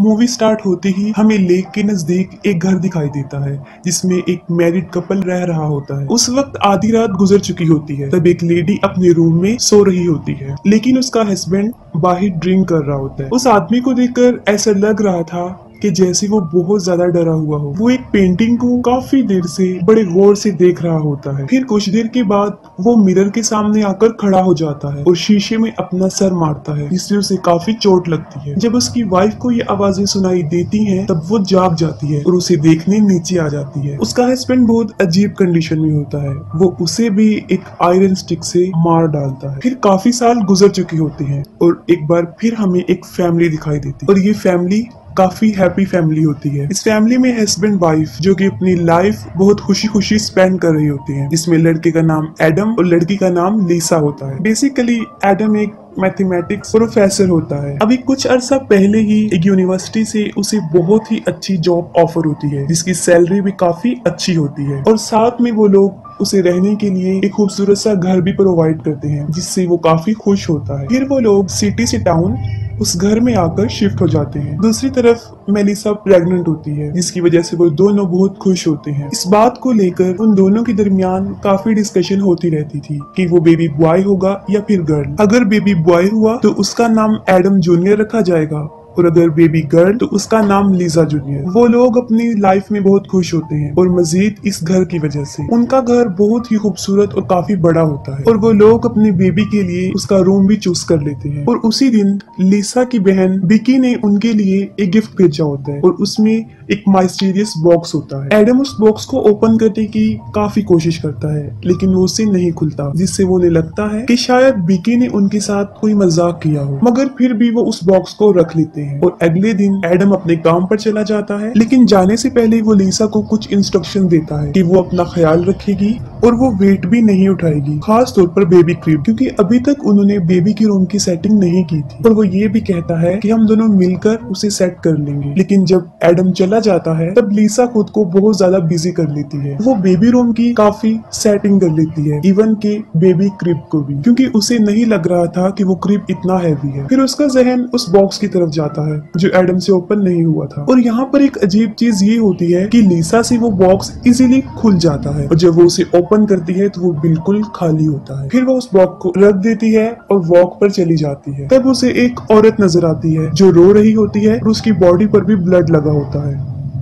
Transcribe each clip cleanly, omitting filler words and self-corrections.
Movie start होते ही हमें lake के नजदीक एक घर दिखाई देता है जिसमें एक मैरिड कपल रह रहा होता है। उस वक्त आधी रात गुजर चुकी होती है। तब एक लेडी अपने रूम में सो रही होती है, लेकिन उसका हस्बैंड बाहर ड्रिंक कर रहा होता है। उस आदमी को देखकर ऐसा लग रहा था कि जैसे वो बहुत ज्यादा डरा हुआ हो। वो एक पेंटिंग को काफी देर से बड़े गौर से देख रहा होता है। फिर कुछ देर के बाद वो मिरर के सामने आकर खड़ा हो जाता है और शीशे में अपना सर मारता है, जिससे उसे काफी चोट लगती है। जब उसकी वाइफ को ये आवाजें सुनाई देती हैं, तब वो जाग जाती है और उसे देखने नीचे आ जाती है। उसका हस्बैंड बहुत अजीब कंडीशन में होता है। वो उसे भी एक आयरन स्टिक से मार डालता है। फिर काफी साल गुजर चुके होते हैं और एक बार फिर हमें एक फैमिली दिखाई देती है और ये फैमिली काफी हैप्पी फैमिली होती है। इस फैमिली में हस्बैंड वाइफ जो कि अपनी लाइफ बहुत खुशी खुशी स्पेंड कर रही होती है, जिसमें लड़के का नाम एडम और लड़की का नाम लीसा होता है। बेसिकली एडम एक मैथमेटिक्स प्रोफेसर होता है। अभी कुछ अरसा पहले ही एक यूनिवर्सिटी से उसे बहुत ही अच्छी जॉब ऑफर होती है, जिसकी सैलरी भी काफी अच्छी होती है और साथ में वो लोग उसे रहने के लिए एक खूबसूरत सा घर भी प्रोवाइड करते हैं, जिससे वो काफी खुश होता है। फिर वो लोग सिटी से टाउन उस घर में आकर शिफ्ट हो जाते हैं। दूसरी तरफ मेलिसा प्रेग्नेंट होती है, जिसकी वजह से वो दोनों बहुत खुश होते हैं। इस बात को लेकर उन दोनों के दरमियान काफी डिस्कशन होती रहती थी कि वो बेबी बॉय होगा या फिर गर्ल। अगर बेबी बॉय हुआ तो उसका नाम एडम जूनियर रखा जाएगा और अगर बेबी गर्ल तो उसका नाम लीजा जूनियर। वो लोग अपनी लाइफ में बहुत खुश होते हैं और मजीद इस घर की वजह से। उनका घर बहुत ही खूबसूरत और काफी बड़ा होता है और वो लोग अपने बेबी के लिए उसका रूम भी चूज कर लेते हैं। और उसी दिन लीसा की बहन बिकी ने उनके लिए एक गिफ्ट भेजा होता है और उसमें एक माइस्टीरियस बॉक्स होता है। एडम उस बॉक्स को ओपन करने की काफी कोशिश करता है, लेकिन वो उससे नहीं खुलता, जिससे वो उन्हें लगता है कि शायद बिकी ने उनके साथ कोई मजाक किया हो। मगर फिर भी वो उस बॉक्स को रख लेते हैं और अगले दिन एडम अपने काम पर चला जाता है। लेकिन जाने से पहले वो लीसा को कुछ इंस्ट्रक्शन देता है कि वो अपना ख्याल रखेगी और वो वेट भी नहीं उठाएगी, खास तौर पर बेबी क्रिब, क्योंकि अभी तक उन्होंने बेबी के रूम की सेटिंग नहीं की थी। और वो ये भी कहता है कि हम दोनों मिलकर उसे सेट कर लेंगे। लेकिन जब एडम चला जाता है तब लीसा खुद को बहुत ज्यादा बिजी कर लेती है। वो बेबी रूम की काफी सेटिंग कर लेती है, इवन के बेबी क्रिब को भी, क्योंकि उसे नहीं लग रहा था कि वो क्रिब इतना हैवी है। फिर उसका जहन उस बॉक्स की तरफ जाता है जो एडम से ओपन नहीं हुआ था। और यहाँ पर एक अजीब चीज ये होती है कि लीसा से वो बॉक्स इजीली खुल जाता है और जब वो उसे ओपन करती है तो वो बिल्कुल खाली होता है। फिर वो उस बॉक्स को रख देती है और वॉक पर चली जाती है। तब उसे एक औरत नजर आती है जो रो रही होती है और उसकी बॉडी पर भी ब्लड लगा होता है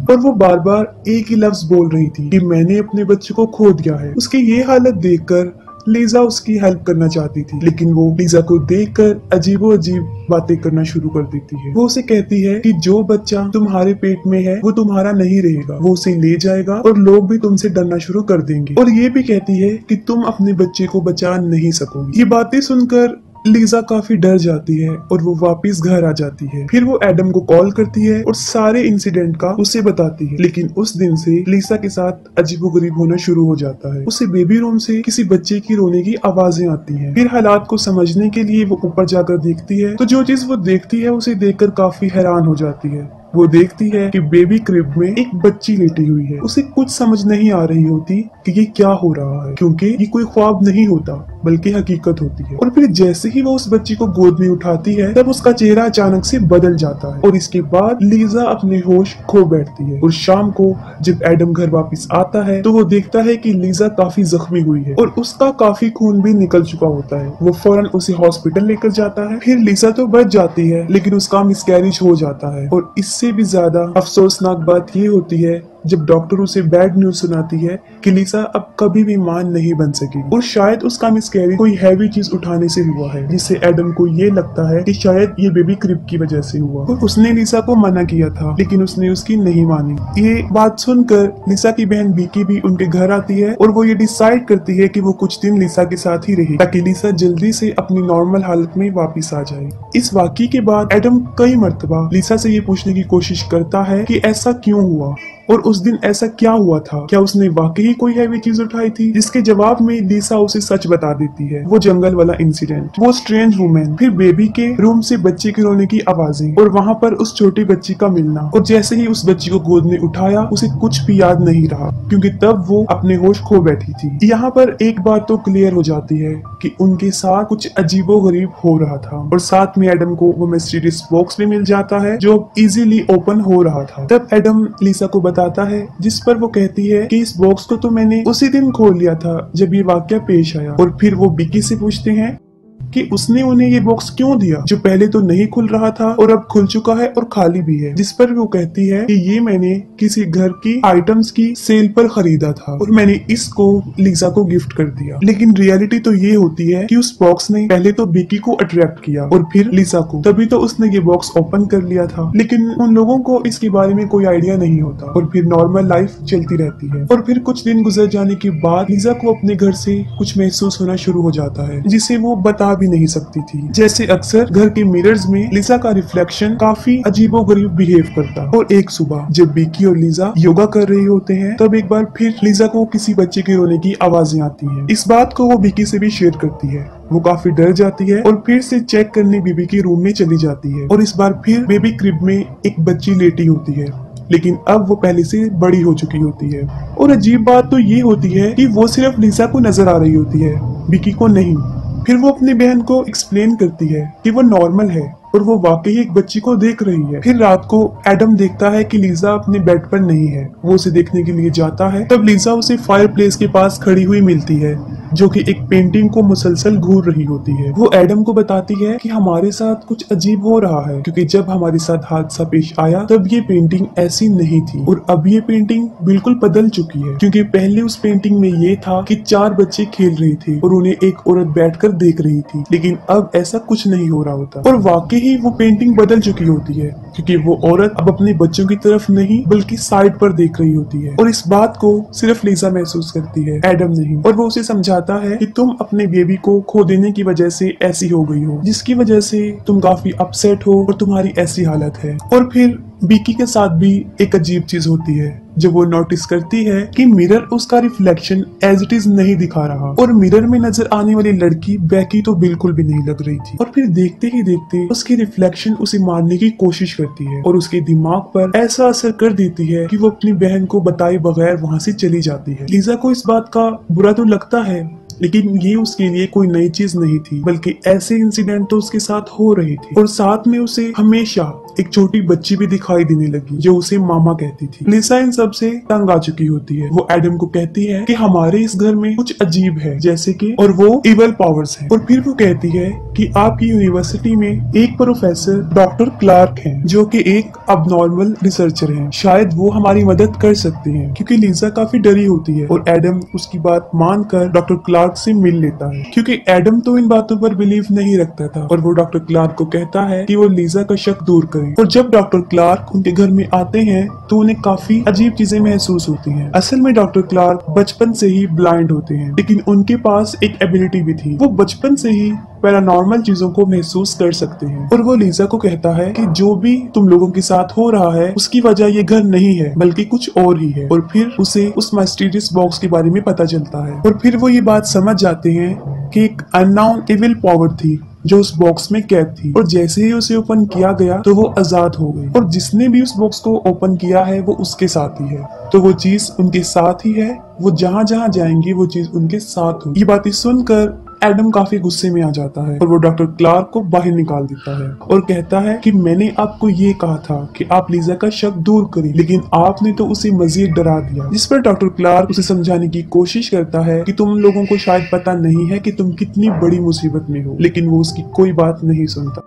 और वो बार बार एक ही लफ्ज बोल रही थी कि मैंने अपने बच्चे को खो दिया है। उसकी ये हालत देखकर लीजा उसकी हेल्प करना चाहती थी, लेकिन वो लीजा को देखकर अजीबो अजीब बातें करना शुरू कर देती है। वो उसे कहती है कि जो बच्चा तुम्हारे पेट में है वो तुम्हारा नहीं रहेगा, वो उसे ले जाएगा और लोग भी तुमसे डरना शुरू कर देंगे। और ये भी कहती है कि तुम अपने बच्चे को बचा नहीं सकोगी। ये बातें सुनकर लीजा काफी डर जाती है और वो वापस घर आ जाती है। फिर वो एडम को कॉल करती है और सारे इंसिडेंट का उसे बताती है। लेकिन उस दिन से लीजा के साथ अजीबोगरीब होना शुरू हो जाता है। उसे बेबी रूम से किसी बच्चे की रोने की आवाजें आती हैं। फिर हालात को समझने के लिए वो ऊपर जाकर देखती है तो जो चीज वो देखती है उसे देखकर काफी हैरान हो जाती है। वो देखती है कि बेबी क्रिब में एक बच्ची लेटी हुई है। उसे कुछ समझ नहीं आ रही होती कि ये क्या हो रहा है, क्योंकि ये कोई ख्वाब नहीं होता बल्कि हकीकत होती है। और फिर जैसे ही वो उस बच्ची को गोद में उठाती है तब उसका चेहरा अचानक से बदल जाता है और इसके बाद लीजा अपने होश खो बैठती है। और शाम को जब एडम घर वापस आता है तो वो देखता है कि लीजा काफी जख्मी हुई है और उसका काफी खून भी निकल चुका होता है। वो फौरन उसे हॉस्पिटल लेकर जाता है। फिर लीजा तो बच जाती है, लेकिन उसका मिसकैरेज हो जाता है। और इससे भी ज्यादा अफसोसनाक बात ये होती है जब डॉक्टर उसे बैड न्यूज सुनाती है कि लीसा अब कभी भी मां नहीं बन सकेगी और शायद उसका मिसकैरेज कोई हैवी चीज उठाने से हुआ है, जिससे एडम को ये लगता है कि शायद ये बेबी क्रिब की वजह से हुआ। और उसने लीसा को मना किया था, लेकिन उसने उसकी नहीं मानी। ये बात सुनकर लीसा की बहन बीकी भी उनके घर आती है और वो ये डिसाइड करती है कि वो कुछ दिन लीसा के साथ ही रहे ताकि लीसा जल्दी से अपनी नॉर्मल हालत में वापिस आ जाए। इस वाकये के बाद एडम कई मर्तबा लीसा से ये पूछने की कोशिश करता है कि ऐसा क्यों हुआ और उस दिन ऐसा क्या हुआ था, क्या उसने वाकई कोई हैवी चीज उठाई थी? जिसके जवाब में लिसा उसे सच बता देती है, वो जंगल वाला इंसिडेंट, वो स्ट्रेंज वुमेन, फिर बेबी के रूम से बच्चे के रोने की आवाजें और वहाँ पर उस छोटी बच्ची का मिलना। और जैसे ही उस बच्ची को गोद में उठाया उसे कुछ भी याद नहीं रहा, क्योंकि तब वो अपने होश खो बैठी थी। यहाँ पर एक बात तो क्लियर हो जाती है कि उनके साथ कुछ अजीबोगरीब हो रहा था, और साथ में एडम को वो मिस्टीरियस बॉक्स भी मिल जाता है जो इजीली ओपन हो रहा था। तब एडम लिसा को बताता है, जिस पर वो कहती है कि इस बॉक्स को तो मैंने उसी दिन खोल लिया था जब ये वाकया पेश आया। और फिर वो बिकी से पूछते हैं कि उसने उन्हें ये बॉक्स क्यों दिया जो पहले तो नहीं खुल रहा था और अब खुल चुका है और खाली भी है। जिस पर वो कहती है कि ये मैंने किसी घर की आइटम्स की सेल पर खरीदा था और मैंने इसको लिसा को गिफ्ट कर दिया। लेकिन रियलिटी तो ये होती है कि उस बॉक्स ने पहले तो बिकी को अट्रैक्ट किया और फिर लिसा को, तभी तो उसने ये बॉक्स ओपन कर लिया था। लेकिन उन लोगों को इसके बारे में कोई आइडिया नहीं होता और फिर नॉर्मल लाइफ चलती रहती है। और फिर कुछ दिन गुजर जाने के बाद लिसा को अपने घर से कुछ महसूस होना शुरू हो जाता है जिसे वो बता भी नहीं सकती थी। जैसे अक्सर घर के मिरर्स में लिसा का रिफ्लेक्शन काफी अजीबोगरीब बिहेव करता। और एक सुबह जब बिकी और लिसा योगा कर रहे होते हैं तब एक बार फिर लिसा को किसी बच्चे के रोने की आवाजें आती हैं। इस बात को वो बिकी से भी शेयर करती है। वो काफी डर जाती है और फिर से चेक करने बेबी के रूम में चली जाती है और इस बार फिर बेबी क्रिब में एक बच्ची लेटी होती है, लेकिन अब वो पहले से बड़ी हो चुकी होती है। और अजीब बात तो ये होती है कि वो सिर्फ लिसा को नजर आ रही होती है, बिकी को नहीं। फिर वो अपनी बहन को एक्सप्लेन करती है कि वो नॉर्मल है और वो वाकई एक बच्ची को देख रही है। फिर रात को एडम देखता है कि लिसा अपने बेड पर नहीं है। वो उसे देखने के लिए जाता है, तब लिसा उसे फायर प्लेस के पास खड़ी हुई मिलती है जो कि एक पेंटिंग को मुसलसल घूर रही होती है। वो एडम को बताती है कि हमारे साथ कुछ अजीब हो रहा है, क्योंकि जब हमारे साथ हादसा पेश आया तब ये पेंटिंग ऐसी नहीं थी और अब ये पेंटिंग बिल्कुल बदल चुकी है। क्योंकि पहले उस पेंटिंग में ये था कि 4 बच्चे खेल रहे थे और उन्हें एक औरत बैठकर देख रही थी, लेकिन अब ऐसा कुछ नहीं हो रहा होता। और वाकई ही वो पेंटिंग बदल चुकी होती है, क्योंकि वो औरत अब अपने बच्चों की तरफ नहीं बल्कि साइड पर देख रही होती है। और इस बात को सिर्फ लिसा महसूस करती है, एडम नहीं। और वो उसे समझाता है कि तुम अपने बेबी को खो देने की वजह से ऐसी हो गई हो, जिसकी वजह से तुम काफी अपसेट हो और तुम्हारी ऐसी हालत है। और फिर बिकी के साथ भी एक अजीब चीज होती है जब वो नोटिस करती है कि मिरर उसका रिफ्लेक्शन एज इट इज नहीं दिखा रहा और मिरर में नजर आने वाली लड़की बैकी तो बिल्कुल भी नहीं लग रही थी। और फिर देखते ही देखते उसकी रिफ्लेक्शन उसे मारने की कोशिश करती है और उसके दिमाग पर ऐसा असर कर देती है कि वो अपनी बहन को बताए बगैर वहाँ से चली जाती है। लिसा को इस बात का बुरा तो लगता है, लेकिन ये उसके लिए कोई नई चीज नहीं थी, बल्कि ऐसे इंसिडेंट तो उसके साथ हो रहे थे। और साथ में उसे हमेशा एक छोटी बच्ची भी दिखाई देने लगी जो उसे मामा कहती थी। लिसा इन सब से तंग आ चुकी होती है। वो एडम को कहती है कि हमारे इस घर में कुछ अजीब है, जैसे कि और वो इवल पावर्स हैं। और फिर वो कहती है कि आपकी यूनिवर्सिटी में एक प्रोफेसर डॉक्टर क्लार्क हैं जो कि एक अबनॉर्मल रिसर्चर हैं। शायद वो हमारी मदद कर सकते हैं, क्योंकि लिसा काफी डरी होती है। और एडम उसकी बात मानकर डॉक्टर क्लार्क से मिल लेता है, क्योंकि एडम तो इन बातों पर बिलीव नहीं रखता था। और वो डॉक्टर क्लार्क को कहता है कि वो लिसा का शक दूर करें। और जब डॉक्टर क्लार्क उनके घर में आते हैं तो उन्हें काफी अजीब चीजें महसूस होती हैं। असल में डॉक्टर क्लार्क बचपन से ही ब्लाइंड होते हैं, लेकिन उनके पास एक एबिलिटी भी थी। वो बचपन से ही पैरानॉर्मल चीजों को महसूस कर सकते हैं। और वो लिसा को कहता है कि जो भी तुम लोगों के साथ हो रहा है उसकी वजह ये घर नहीं है बल्कि कुछ और ही है। और फिर उसे उस मिस्टीरियस बॉक्स के बारे में पता चलता है और फिर वो ये बात समझ जाते हैं कि एक अननोन इविल पावर थी जो उस बॉक्स में कैद थी, और जैसे ही उसे ओपन किया गया तो वो आजाद हो गई। और जिसने भी उस बॉक्स को ओपन किया है वो उसके साथ ही है, तो वो चीज उनके साथ ही है। वो जहाँ जहाँ जाएंगे वो चीज उनके साथ हो। ये बातें सुनकर एडम काफी गुस्से में आ जाता है और वो डॉक्टर क्लार्क को बाहर निकाल देता है और कहता है कि मैंने आपको ये कहा था कि आप लिसा का शक दूर करें, लेकिन आपने तो उसे मजीद डरा दिया। जिस पर डॉक्टर क्लार्क उसे समझाने की कोशिश करता है कि तुम लोगों को शायद पता नहीं है कि तुम कितनी बड़ी मुसीबत में हो, लेकिन वो उसकी कोई बात नहीं सुनता।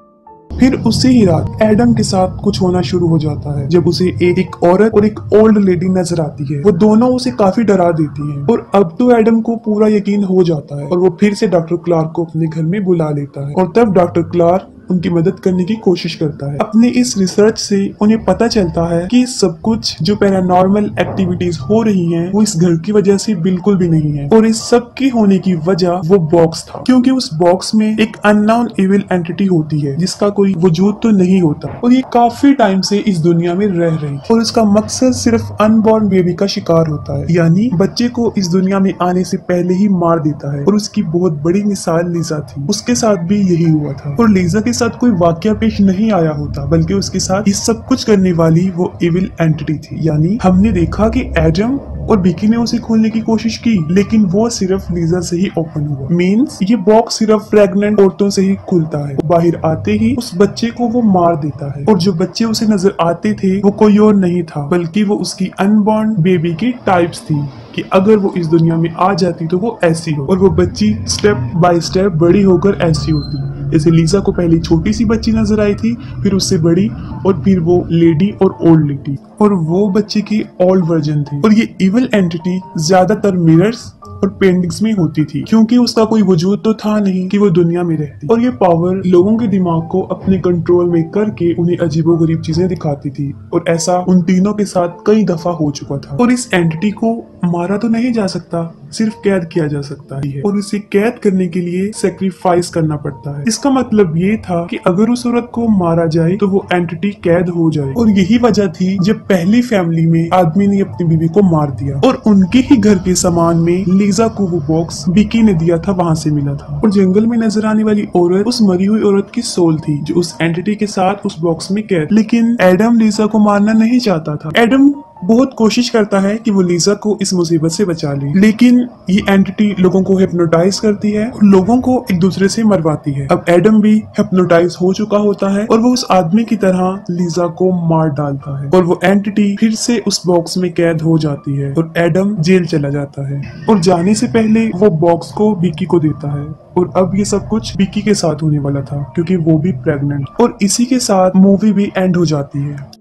फिर उसी ही रात एडम के साथ कुछ होना शुरू हो जाता है जब उसे एक औरत और एक ओल्ड लेडी नजर आती है। वो दोनों उसे काफी डरा देती हैं और अब तो एडम को पूरा यकीन हो जाता है और वो फिर से डॉक्टर क्लार्क को अपने घर में बुला लेता है। और तब डॉक्टर क्लार्क उनकी मदद करने की कोशिश करता है। अपने इस रिसर्च से उन्हें पता चलता है कि सब कुछ जो पैरानॉर्मल एक्टिविटीज हो रही हैं वो इस घर की वजह से बिल्कुल भी नहीं है, और इस सब की होने की वजह वो बॉक्स था, क्योंकि उस बॉक्स में एक अननोन इविल एंटिटी होती है जिसका कोई वजूद तो नहीं होता, और ये काफी टाइम से इस दुनिया में रह रही थी, और इसका मकसद सिर्फ अनबॉर्न बेबी का शिकार होता है, यानी बच्चे को इस दुनिया में आने से पहले ही मार देता है। और उसकी बहुत बड़ी मिसाल लीजा थी, उसके साथ भी यही हुआ था, और लीजा के साथ कोई वाकया पेश नहीं आया होता, बल्कि उसके साथ ये सब कुछ करने वाली वो इविल एंटिटी थी। यानी हमने देखा कि एडम और विकी ने उसे खोलने की कोशिश की, लेकिन वो सिर्फ लीजा से ही ओपन हुआ। मींस ये बॉक्स सिर्फ प्रेग्नेंट औरतों से ही खुलता है। बाहर आते ही उस बच्चे को वो मार देता है, और जो बच्चे उसे नजर आते थे वो कोई और नहीं था, बल्कि वो उसकी अनबॉर्न बेबी की टाइप्स थी कि अगर वो इस दुनिया में आ जाती तो वो ऐसी हो, और वो बच्ची स्टेप बाय स्टेप बड़ी होकर ऐसी होती। जैसे लीजा को पहले छोटी सी बच्ची नजर आई थी, फिर उससे बड़ी, और फिर वो लेडी और ओल्ड लेडी, और वो बच्चे की ओल्ड वर्जन थी। और ये इविल एंटिटी ज्यादातर मिरर्स और पेंटिंग्स में होती थी, क्योंकि उसका कोई वजूद तो था नहीं कि वो दुनिया में रहती, और ये पावर लोगों के दिमाग को अपने कंट्रोल में करके उन्हें अजीबोगरीब चीजें दिखाती थी, और ऐसा उन तीनों के साथ कई दफा हो चुका था। और इस एंटिटी को मारा तो नहीं जा सकता, सिर्फ कैद किया जा सकता है, और इसे कैद करने के लिए सेक्रीफाइस करना पड़ता है। इसका मतलब ये था कि अगर उस औरत को मारा जाए तो वो एंटिटी कैद हो जाए, और यही वजह थी जब पहली फैमिली में आदमी ने अपनी बीवी को मार दिया, और उनके ही घर के सामान में लीजा को वो बॉक्स विकी ने दिया था, वहाँ से मिला था। और जंगल में नजर आने वाली औरत उस मरी हुई औरत की सोल थी, जो उस एंटिटी के साथ उस बॉक्स में कैद। लेकिन एडम लीजा को मारना नहीं चाहता था। एडम बहुत कोशिश करता है कि वो लीजा को इस मुसीबत से बचा ले, लेकिन ये एंटिटी लोगों को हिप्नोटाइज करती है और लोगों को एक दूसरे से मरवाती है। अब एडम भी हिप्नोटाइज हो चुका होता है, और वो उस आदमी की तरह लीजा को मार डालता है, और वो एंटिटी फिर से उस बॉक्स में कैद हो जाती है, और एडम जेल चला जाता है। और जाने से पहले वो बॉक्स को विकी को देता है, और अब ये सब कुछ विकी के साथ होने वाला था, क्योंकि वो भी प्रेग्नेंट। और इसी के साथ मूवी भी एंड हो जाती है।